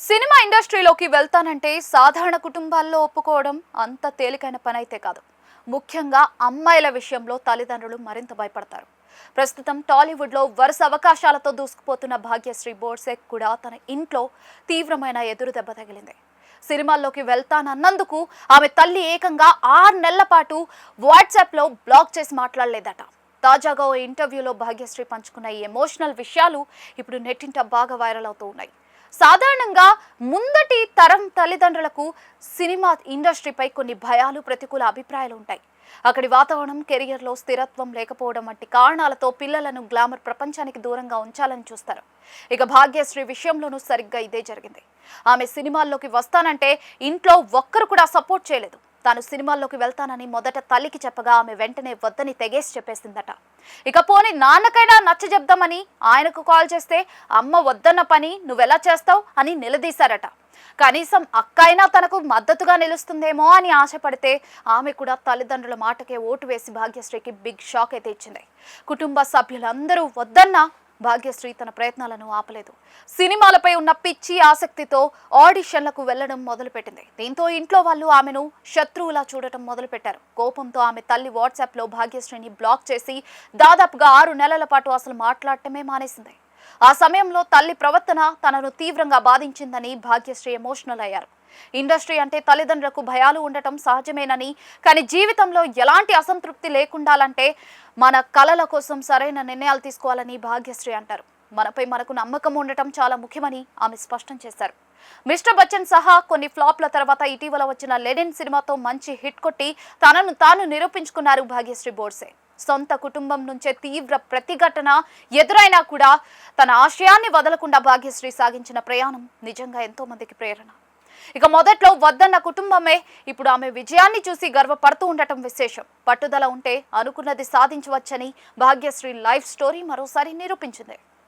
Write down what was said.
Cinema ఇండస్ట్రీలోకి వెళ్తానంటే సాధారణ కుటుంబాల్లో ఒప్పుకోవడం అంత తేలికైన పని అయితే కాదు. ముఖ్యంగా అమ్మాయిల విషయంలో తల్లిదండ్రులు మరింత భయపడతారు. ప్రస్తుతం టాలీవుడ్లో వరుస అవకాశాలతో దూసుకుపోతున్న భాగ్యశ్రీ బోర్సెక్ కూడా తన ఇంట్లో తీవ్రమైన ఎదురు దెబ్బ తగిలింది. సినిమాల్లోకి వెళ్తానన్నందుకు ఆమె తల్లి ఏకంగా 6 నెలల పాటు వాట్సాప్లో బ్లాక్ చేసి మాట్లాడలేదట. తాజాగా ఓ ఇంటర్వ్యూలో భాగ్యశ్రీ పంచుకున్న ఈ ఎమోషనల్ విషయాలు ఇప్పుడు నెట్టింట బాగా వైరల్ అవుతూ ఉన్నాయి. సాధారణంగా ముందటి తరం తల్లిదండ్రులకు సినిమా ఇండస్ట్రీపై కొన్ని భయాలు, ప్రతికూల అభిప్రాయాలు ఉంటాయి. అక్కడి వాతావరణం, కెరియర్లో స్థిరత్వం లేకపోవడం వంటి కారణాలతో పిల్లలను గ్లామర్ ప్రపంచానికి దూరంగా ఉంచాలని చూస్తారు. ఇక భాగ్యశ్రీ విషయంలోనూ సరిగ్గా ఇదే జరిగింది. ఆమె సినిమాల్లోకి వస్తానంటే ఇంట్లో ఒక్కరు కూడా సపోర్ట్ చేయలేదు. తాను సినిమాల్లోకి వెళ్తానని మొదట తల్లికి చెప్పగా ఆమె వెంటనే వద్దని తెగేసి చెప్పేసిందట. ఇక పోనీ నాన్నకైనా నచ్చజెప్దామని ఆయనకు కాల్ చేస్తే అమ్మ వద్దన్న పని నువ్వెలా చేస్తావు అని నిలదీశారట. కనీసం అక్క అయినా తనకు మద్దతుగా నిలుస్తుందేమో అని ఆశపడితే ఆమె కూడా తల్లిదండ్రుల మాటకే ఓటు వేసి భాగ్యశ్రీకి బిగ్ షాక్ అయితే ఇచ్చింది. కుటుంబ సభ్యులందరూ వద్దన్నా భాగ్యశ్రీ తన ప్రయత్నాలను ఆపలేదు. సినిమాలపై ఉన్న పిచ్చి ఆసక్తితో ఆడిషన్లకు వెళ్లడం మొదలుపెట్టింది. దీంతో ఇంట్లో వాళ్ళు ఆమెను శత్రువులా చూడటం మొదలుపెట్టారు. కోపంతో ఆమె తల్లి వాట్సాప్లో భాగ్యశ్రీని బ్లాక్ చేసి దాదాపుగా 6 నెలల పాటు అసలు మాట్లాడటమే మానేసింది. ఆ సమయంలో తల్లి ప్రవర్తన తనను తీవ్రంగా బాధించిందని భాగ్యశ్రీ ఎమోషనల్ అయ్యారు. ఇండస్ట్రీ అంటే తల్లిదండ్రులకు భయాలు ఉండటం సహజమేనని, కానీ జీవితంలో ఎలాంటి అసంతృప్తి లేకుండాలంటే మన కలల కోసం సరైన నిర్ణయాలు తీసుకోవాలని భాగ్యశ్రీ అంటారు. మనపై మనకు నమ్మకం ఉండటం చాలా ముఖ్యమని ఆమె స్పష్టం చేశారు. మిస్టర్ బచ్చన్ సహా కొన్ని ఫ్లాప్ల తర్వాత ఇటీవల వచ్చిన లెనిన్ సినిమాతో మంచి హిట్ కొట్టి తనను తాను నిరూపించుకున్నారు భాగ్యశ్రీ బోర్సే. సొంత కుటుంబం నుంచే తీవ్ర ప్రతిఘటన ఎదురైనా కూడా తన ఆశయాన్ని వదలకుండా భాగ్యశ్రీ సాగించిన ప్రయాణం నిజంగా ఎంతో మందికి ప్రేరణ. ఇక మొదట్లో వద్దన్న కుటుంబమే ఇప్పుడు ఆమె విజయాన్ని చూసి గర్వపడుతూ ఉండటం విశేషం. పట్టుదల ఉంటే అనుకున్నది సాధించవచ్చని భాగ్యశ్రీ లైఫ్ స్టోరీ మరోసారి నిరూపించింది.